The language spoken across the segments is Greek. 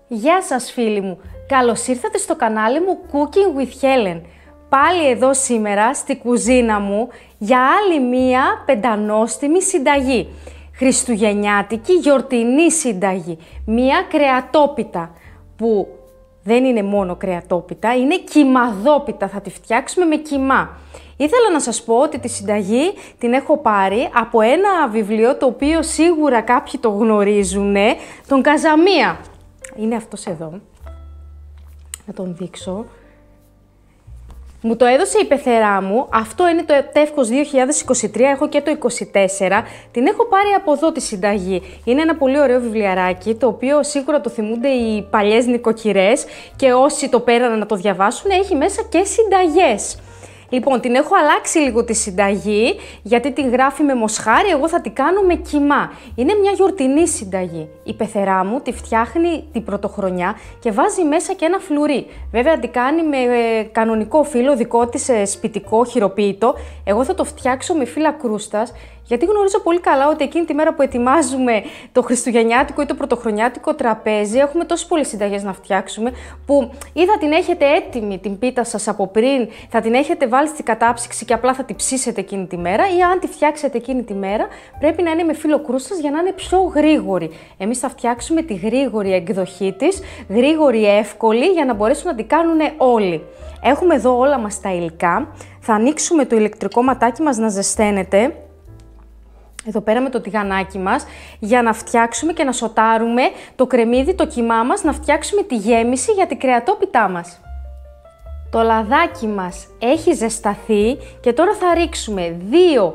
Γεια σας φίλοι μου, καλώς ήρθατε στο κανάλι μου Cooking with Helen. Πάλι εδώ σήμερα στη κουζίνα μου για άλλη μία πεντανόστιμη συνταγή. Χριστουγεννιάτικη γιορτινή συνταγή. Μία κρεατόπιτα που δεν είναι μόνο κρεατόπιτα, είναι κιμαδόπιτα, θα τη φτιάξουμε με κιμά. Ήθελα να σας πω ότι τη συνταγή την έχω πάρει από ένα βιβλίο το οποίο σίγουρα κάποιοι το γνωρίζουν, τον Καζαμία. Είναι αυτός εδώ, να τον δείξω. Μου το έδωσε η πεθερά μου, αυτό είναι το τεύχος 2023, έχω και το 2024, την έχω πάρει από εδώ τη συνταγή. Είναι ένα πολύ ωραίο βιβλιαράκι, το οποίο σίγουρα το θυμούνται οι παλιές νοικοκυρές και όσοι το πέραναν να το διαβάσουν, έχει μέσα και συνταγές. Λοιπόν, την έχω αλλάξει λίγο τη συνταγή, γιατί την γράφει με μοσχάρι, εγώ θα την κάνω με κιμά. Είναι μια γιορτινή συνταγή. Η πεθερά μου τη φτιάχνει την πρωτοχρονιά και βάζει μέσα και ένα φλουρί. Βέβαια, την κάνει με κανονικό φύλλο, δικό της σπιτικό, χειροποίητο. Εγώ θα το φτιάξω με φύλλα κρούστας, γιατί γνωρίζω πολύ καλά ότι εκείνη τη μέρα που ετοιμάζουμε το χριστουγεννιάτικο ή το πρωτοχρονιάτικο τραπέζι, έχουμε τόσες πολλές συνταγές να φτιάξουμε, που ή θα την έχετε έτοιμη την πίτα σας από πριν, θα την έχετε βάλει στην κατάψυξη και απλά θα την ψήσετε εκείνη τη μέρα, ή αν τη φτιάξετε εκείνη τη μέρα, πρέπει να είναι με φύλλο κρούστας για να είναι πιο γρήγορη. Εμείς θα φτιάξουμε τη γρήγορη εκδοχή της, γρήγορη, εύκολη, για να μπορέσουν να την κάνουν όλοι. Έχουμε εδώ όλα μας τα υλικά. Θα ανοίξουμε το ηλεκτρικό ματάκι μας να ζεσταίνεται. Εδώ πέρα με το τηγανάκι μας, για να φτιάξουμε και να σοτάρουμε το κρεμμύδι, το κιμά μας, να φτιάξουμε τη γέμιση για την κρεατόπιτά μας. Το λαδάκι μας έχει ζεσταθεί και τώρα θα ρίξουμε 2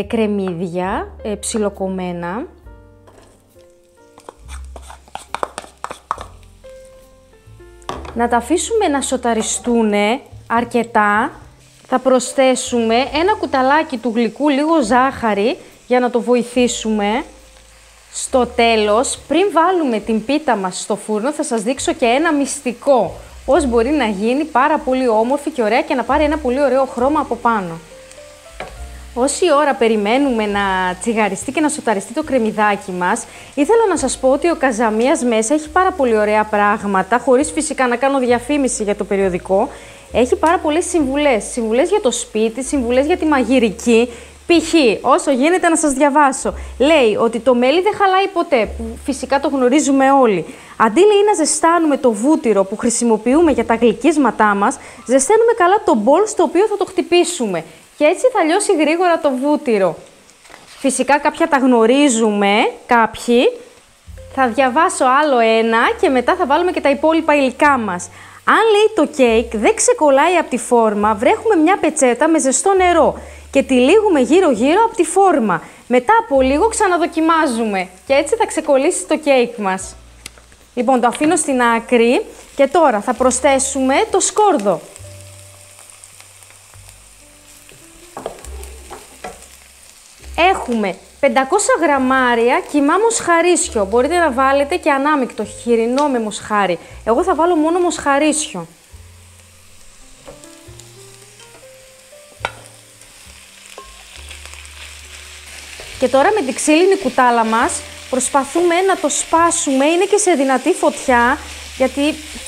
κρεμμύδια ψιλοκομμένα. Να τα αφήσουμε να σοταριστούν αρκετά. Θα προσθέσουμε ένα κουταλάκι του γλυκού, λίγο ζάχαρη, για να το βοηθήσουμε. Στο τέλος, πριν βάλουμε την πίτα μας στο φούρνο, θα σας δείξω και ένα μυστικό. Πώς μπορεί να γίνει πάρα πολύ όμορφη και ωραία και να πάρει ένα πολύ ωραίο χρώμα από πάνω. Όση ώρα περιμένουμε να τσιγαριστεί και να σοταριστεί το κρεμμυδάκι μας, ήθελα να σας πω ότι ο Καζαμίας μέσα έχει πάρα πολύ ωραία πράγματα, χωρίς φυσικά να κάνω διαφήμιση για το περιοδικό. Έχει πάρα πολλές συμβουλές. Συμβουλές για το σπίτι, συμβουλές για τη μαγειρική. Π.χ. όσο γίνεται να σας διαβάσω, λέει ότι το μέλι δεν χαλάει ποτέ, που φυσικά το γνωρίζουμε όλοι. Αντί λέει να ζεστάνουμε το βούτυρο που χρησιμοποιούμε για τα γλυκίσματά μας, ζεσταίνουμε καλά το μπολ στο οποίο θα το χτυπήσουμε και έτσι θα λιώσει γρήγορα το βούτυρο. Φυσικά κάποια τα γνωρίζουμε, κάποιοι. Θα διαβάσω άλλο ένα και μετά θα βάλουμε και τα υπόλοιπα υλικά μας. Αν λέει το κέικ δεν ξεκολλάει από τη φόρμα, βρέχουμε μια πετσέτα με ζεστό νερό και τυλίγουμε γύρω-γύρω από τη φόρμα. Μετά από λίγο ξαναδοκιμάζουμε και έτσι θα ξεκολλήσει το κέικ μας. Λοιπόν, το αφήνω στην άκρη και τώρα θα προσθέσουμε το σκόρδο. Έχουμε 500 γραμμάρια κιμά μοσχαρίσιο. Μπορείτε να βάλετε και ανάμεικτο, χοιρινό με μοσχάρι. Εγώ θα βάλω μόνο μοσχαρίσιο. Και τώρα με την ξύλινη κουτάλα μας προσπαθούμε να το σπάσουμε, είναι και σε δυνατή φωτιά, γιατί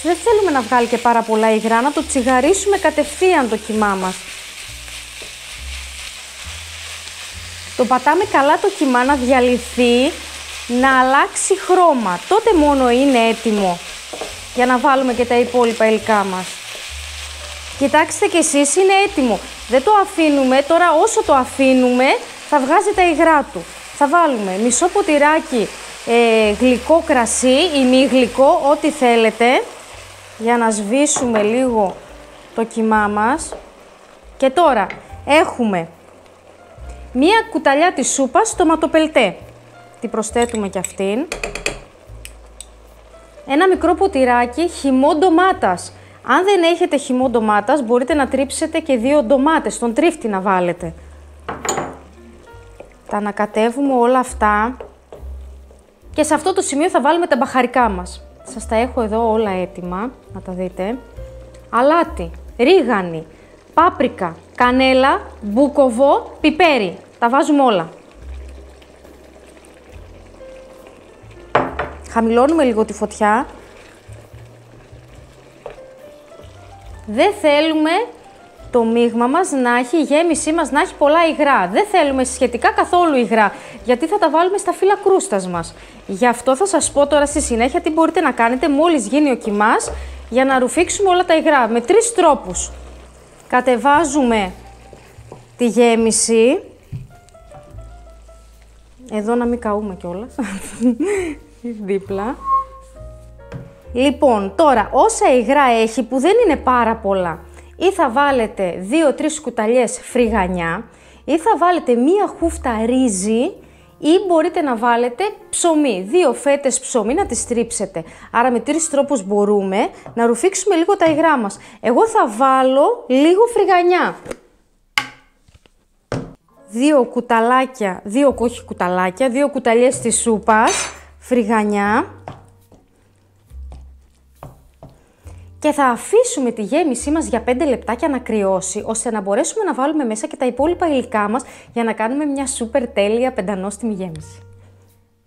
δεν θέλουμε να βγάλει και πάρα πολλά υγρά, να το τσιγαρίσουμε κατευθείαν το κιμά μας. Το πατάμε καλά το κιμά να διαλυθεί, να αλλάξει χρώμα. Τότε μόνο είναι έτοιμο για να βάλουμε και τα υπόλοιπα υλικά μας. Κοιτάξτε κι εσείς, είναι έτοιμο. Δεν το αφήνουμε, τώρα όσο το αφήνουμε θα βγάζει τα υγρά του. Θα βάλουμε μισό ποτηράκι γλυκό κρασί ή μη γλυκό, ό,τι θέλετε, για να σβήσουμε λίγο το κιμά μας. Και τώρα έχουμε μία κουταλιά της σούπας ντοματοπελτέ. Την προσθέτουμε και αυτήν. Ένα μικρό ποτηράκι χυμό ντομάτας. Αν δεν έχετε χυμό ντομάτας, μπορείτε να τρίψετε και 2 ντομάτες, στον τρίφτη να βάλετε. Τα ανακατεύουμε όλα αυτά και σε αυτό το σημείο θα βάλουμε τα μπαχαρικά μας. Σας τα έχω εδώ όλα έτοιμα, να τα δείτε. Αλάτι, ρίγανη, πάπρικα, κανέλα, μπούκοβο, πιπέρι. Τα βάζουμε όλα. Χαμηλώνουμε λίγο τη φωτιά Δεν θέλουμε το μείγμα μας να έχει, η γέμισή μας να έχει πολλά υγρά. Δεν θέλουμε σχετικά καθόλου υγρά, γιατί θα τα βάλουμε στα φύλλα κρούστας μας. Γι' αυτό θα σας πω τώρα στη συνέχεια τι μπορείτε να κάνετε μόλις γίνει ο κιμάς για να ρουφήξουμε όλα τα υγρά. Με 3 τρόπους. Κατεβάζουμε τη γέμιση. Εδώ να μην καούμε κιόλας. Δίπλα. Λοιπόν, τώρα όσα υγρά έχει που δεν είναι πάρα πολλά, ή θα βάλετε 2-3 κουταλιές φρυγανιά, ή θα βάλετε μία χούφτα ρύζι, ή μπορείτε να βάλετε ψωμί, 2 φέτες ψωμί να τις τρίψετε. Άρα με 3 τρόπους μπορούμε να ρουφήξουμε λίγο τα υγρά μας. Εγώ θα βάλω λίγο φρυγανιά. 2 κουταλάκια, 2 κουταλιές της σούπας, φρυγανιά. Και θα αφήσουμε τη γέμισή μας για 5 λεπτάκια να κρυώσει, ώστε να μπορέσουμε να βάλουμε μέσα και τα υπόλοιπα υλικά μας για να κάνουμε μια σούπερ τέλεια πεντανόστιμη γέμιση.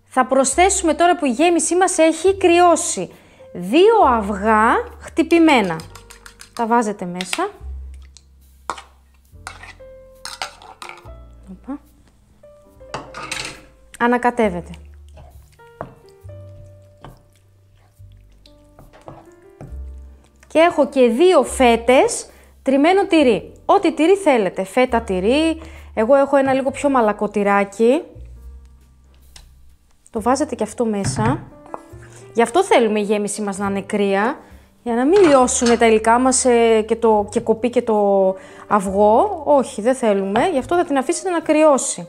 Θα προσθέσουμε τώρα που η γέμισή μας έχει κρυώσει 2 αυγά χτυπημένα. Τα βάζετε μέσα. Ανακατεύετε. Και έχω και 2 φέτες τριμμένο τυρί. Ό,τι τυρί θέλετε. Φέτα τυρί. Εγώ έχω ένα λίγο πιο μαλακό τυράκι. Το βάζετε και αυτό μέσα. Γι' αυτό θέλουμε η γέμιση μας να είναι κρύα. Για να μην λιώσουν τα υλικά μας και κοπεί και το αυγό. Όχι, δεν θέλουμε. Γι' αυτό θα την αφήσετε να κρυώσει.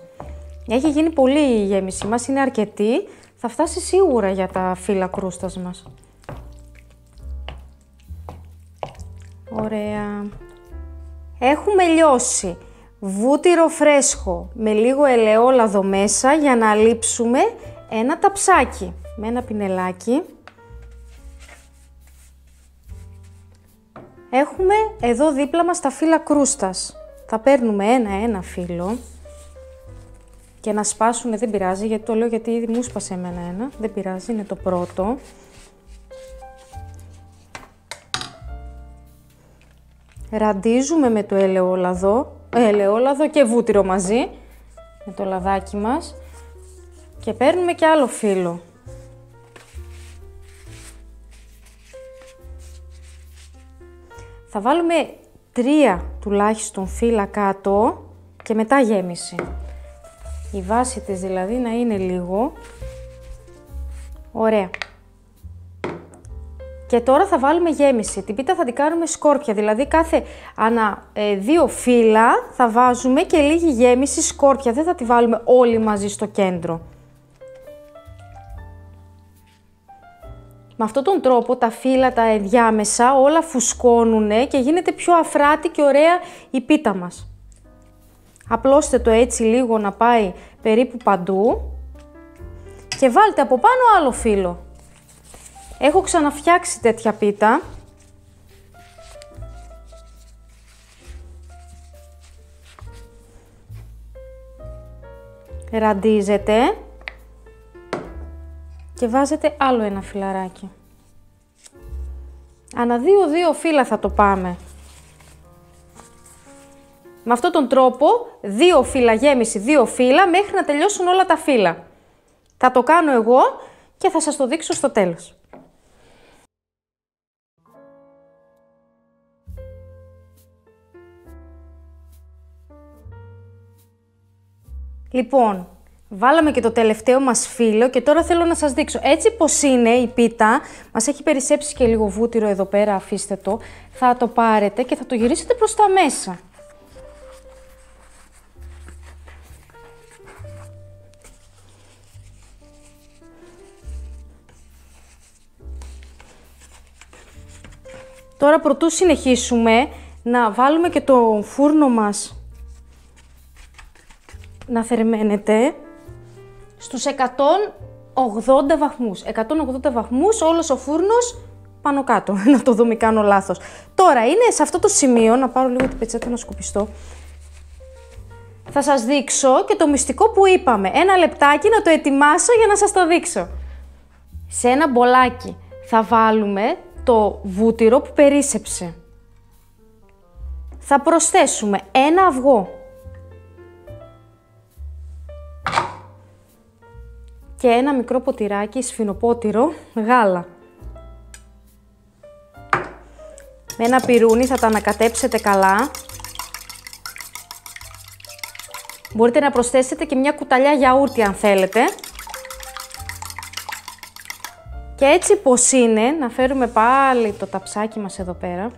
Έχει γίνει πολύ η γέμιση μας. Είναι αρκετή. Θα φτάσει σίγουρα για τα φύλλα κρούστας μας. Ωραία. Έχουμε λιώσει βούτυρο φρέσχο με λίγο ελαιόλαδο μέσα για να λείψουμε ένα ταψάκι με ένα πινελάκι. Έχουμε εδώ δίπλα μας τα φύλλα κρούστας. Θα παίρνουμε ένα φύλλο και να σπάσουν, δεν πειράζει, γιατί το λέω γιατί ήδη μου σπάσε εμένα ένα. Δεν πειράζει, είναι το πρώτο. Ραντίζουμε με το ελαιόλαδο και βούτυρο μαζί, με το λαδάκι μας και παίρνουμε και άλλο φύλλο. Θα βάλουμε 3 τουλάχιστον φύλλα κάτω και μετά γέμιση. Η βάση της δηλαδή να είναι λίγο. Ωραία. Και τώρα θα βάλουμε γέμιση. Την πίτα θα την κάνουμε σκόρπια, δηλαδή κάθε ανά 2 φύλλα θα βάζουμε και λίγη γέμιση σκόρπια. Δεν θα τη βάλουμε όλοι μαζί στο κέντρο. Με αυτόν τον τρόπο τα φύλλα, τα ενδιάμεσα, όλα φουσκώνουν και γίνεται πιο αφράτη και ωραία η πίτα μας. Απλώστε το έτσι λίγο να πάει περίπου παντού και βάλτε από πάνω άλλο φύλλο. Έχω ξαναφτιάξει τέτοια πίτα. Ραντίζετε και βάζετε άλλο ένα φυλλαράκι. Ανά 2 φύλλα θα το πάμε. Με αυτόν τον τρόπο 2 φύλλα γέμιση, 2 φύλλα μέχρι να τελειώσουν όλα τα φύλλα. Θα το κάνω εγώ και θα σας το δείξω στο τέλος. Λοιπόν, βάλαμε και το τελευταίο μας φύλλο και τώρα θέλω να σας δείξω. Έτσι πως είναι η πίτα, μας έχει περισσέψει και λίγο βούτυρο εδώ πέρα, αφήστε το. Θα το πάρετε και θα το γυρίσετε προς τα μέσα. Τώρα προτού συνεχίσουμε να βάλουμε και το φούρνο μας να θερμαίνεται στους 180 βαθμούς. 180 βαθμούς όλος ο φούρνος πάνω κάτω. Να το δω μη κάνω λάθος. Τώρα είναι σε αυτό το σημείο, να πάρω λίγο την πετσέτα να σκουπιστώ. Θα σας δείξω και το μυστικό που είπαμε. Ένα λεπτάκι να το ετοιμάσω για να σας το δείξω. Σε ένα μπολάκι θα βάλουμε το βούτυρο που περίσσεψε. θα προσθέσουμε ένα αυγό και ένα μικρό ποτηράκι σφινοπότηρο γάλα. Με ένα πυρούνι θα τα ανακατέψετε καλά. Μπορείτε να προσθέσετε και μια κουταλιά γιαούρτι αν θέλετε. Και έτσι πως είναι, να φέρουμε πάλι το ταψάκι μας εδώ πέρα.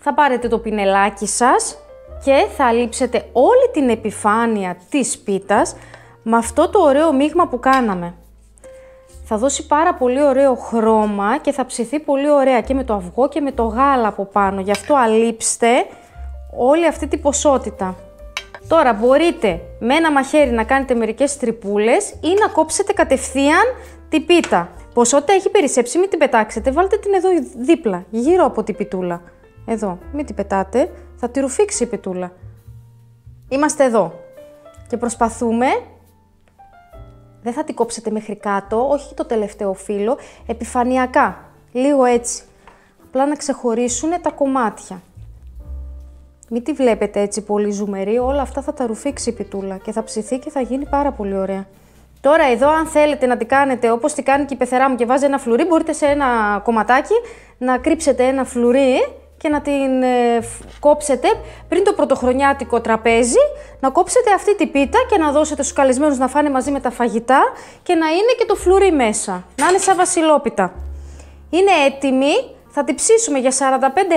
Θα πάρετε το πινελάκι σας και θα λείψετε όλη την επιφάνεια της πίτας με αυτό το ωραίο μείγμα που κάναμε. Θα δώσει πάρα πολύ ωραίο χρώμα και θα ψηθεί πολύ ωραία και με το αυγό και με το γάλα από πάνω. Γι' αυτό αλείψτε όλη αυτή την ποσότητα. Τώρα μπορείτε με ένα μαχαίρι να κάνετε μερικές τρυπούλες ή να κόψετε κατευθείαν την πίτα. Ποσότητα έχει περισσέψει, μην την πετάξετε, βάλτε την εδώ δίπλα, γύρω από την πιτούλα. Εδώ, μην την πετάτε, θα τη ρουφήξει η πιτούλα. Είμαστε εδώ και προσπαθούμε, δεν θα την κόψετε μέχρι κάτω, όχι το τελευταίο φύλλο, επιφανειακά, λίγο έτσι. Απλά να ξεχωρίσουν τα κομμάτια. Μην τη βλέπετε έτσι πολύ ζουμερή, όλα αυτά θα τα ρουφήξει η πιτούλα και θα ψηθεί και θα γίνει πάρα πολύ ωραία. Τώρα εδώ αν θέλετε να την κάνετε όπως την κάνει και η πεθερά μου και βάζει ένα φλουρί, μπορείτε σε ένα κομματάκι να κρύψετε ένα φλουρί και να την κόψετε πριν το πρωτοχρονιάτικο τραπέζι, να κόψετε αυτή την πίτα και να δώσετε στους καλεσμένους να φάνε μαζί με τα φαγητά και να είναι και το φλουρί μέσα, να είναι σαν βασιλόπιτα. Είναι έτοιμη. Θα την ψήσουμε για 45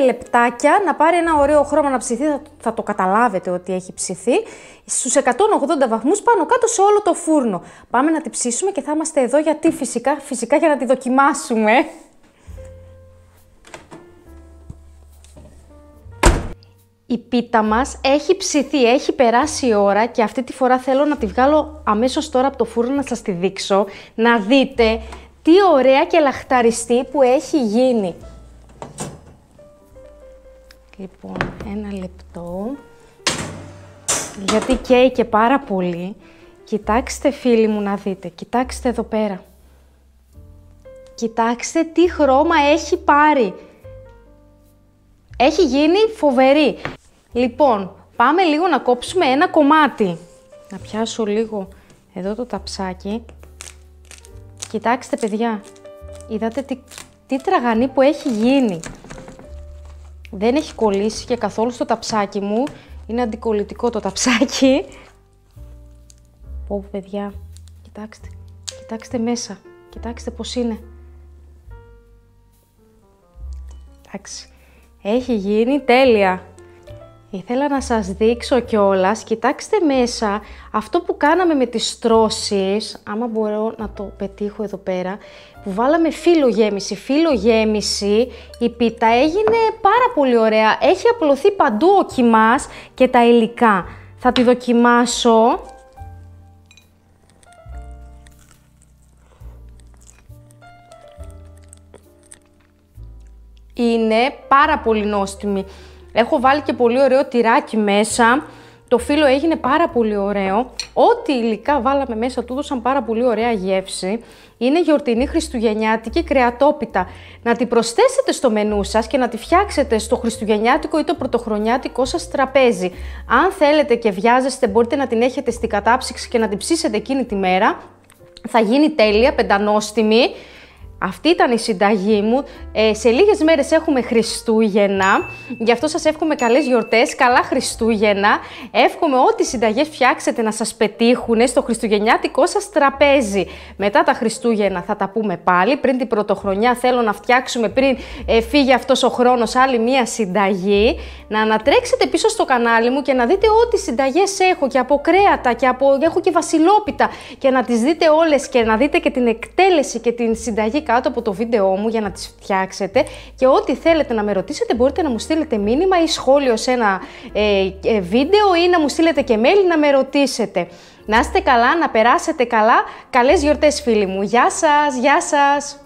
λεπτάκια, να πάρει ένα ωραίο χρώμα να ψηθεί, θα το καταλάβετε ότι έχει ψηθεί, στους 180 βαθμούς πάνω κάτω σε όλο το φούρνο. Πάμε να την ψήσουμε και θα είμαστε εδώ γιατί φυσικά για να τη δοκιμάσουμε. Η πίτα μας έχει ψηθεί, έχει περάσει η ώρα και αυτή τη φορά θέλω να τη βγάλω αμέσως τώρα από το φούρνο να σας τη δείξω, να δείτε τι ωραία και λαχταριστή που έχει γίνει. Λοιπόν, ένα λεπτό, γιατί καίει και πάρα πολύ. Κοιτάξτε φίλοι μου να δείτε, κοιτάξτε εδώ πέρα. Κοιτάξτε τι χρώμα έχει πάρει. Έχει γίνει φοβερή. Λοιπόν, πάμε λίγο να κόψουμε ένα κομμάτι. Να πιάσω λίγο εδώ το ταψάκι. Κοιτάξτε παιδιά, είδατε τι τραγανή που έχει γίνει. Δεν έχει κολλήσει και καθόλου στο ταψάκι μου. Είναι αντικολλητικό το ταψάκι. Πω παιδιά, κοιτάξτε μέσα. Κοιτάξτε πώς είναι. Εντάξει, έχει γίνει τέλεια. Ήθελα να σας δείξω κιόλας, κοιτάξτε μέσα, αυτό που κάναμε με τις στρώσεις, άμα μπορώ να το πετύχω εδώ πέρα, που βάλαμε φύλλο-γέμιση, η πίτα έγινε πάρα πολύ ωραία. Έχει απλωθεί παντού ο κιμάς και τα υλικά. Θα τη δοκιμάσω. Είναι πάρα πολύ νόστιμη. Έχω βάλει και πολύ ωραίο τυράκι μέσα. Το φύλλο έγινε πάρα πολύ ωραίο. Ό,τι υλικά βάλαμε μέσα του έδωσαν πάρα πολύ ωραία γεύση. Είναι γιορτινή χριστουγεννιάτικη κρεατόπιτα. Να τη προσθέσετε στο μενού σας και να τη φτιάξετε στο χριστουγεννιάτικο ή το πρωτοχρονιάτικο σας τραπέζι. Αν θέλετε και βιάζεστε, μπορείτε να την έχετε στην κατάψυξη και να την ψήσετε εκείνη τη μέρα. Θα γίνει τέλεια, πεντανόστιμη. Αυτή ήταν η συνταγή μου. Σε λίγες μέρες έχουμε Χριστούγεννα. Γι' αυτό σας εύχομαι καλές γιορτές, καλά Χριστούγεννα. Εύχομαι ό,τι συνταγές φτιάξετε να σας πετύχουν στο χριστουγεννιάτικο σας τραπέζι. Μετά τα Χριστούγεννα θα τα πούμε πάλι. Πριν την πρωτοχρονιά θέλω να φτιάξουμε πριν φύγει αυτός ο χρόνος άλλη μία συνταγή. Να ανατρέξετε πίσω στο κανάλι μου και να δείτε ό,τι συνταγές έχω και από κρέατα και έχω και βασιλόπιτα και να τις δείτε όλες και να δείτε και την εκτέλεση και την συνταγή κάτω από το βίντεό μου για να τις φτιάξετε και ό,τι θέλετε να με ρωτήσετε μπορείτε να μου στείλετε μήνυμα ή σχόλιο σε ένα βίντεο ή να μου στείλετε και mail να με ρωτήσετε. Να είστε καλά, να περάσετε καλά. Καλές γιορτές φίλοι μου. Γεια σας, γεια σας.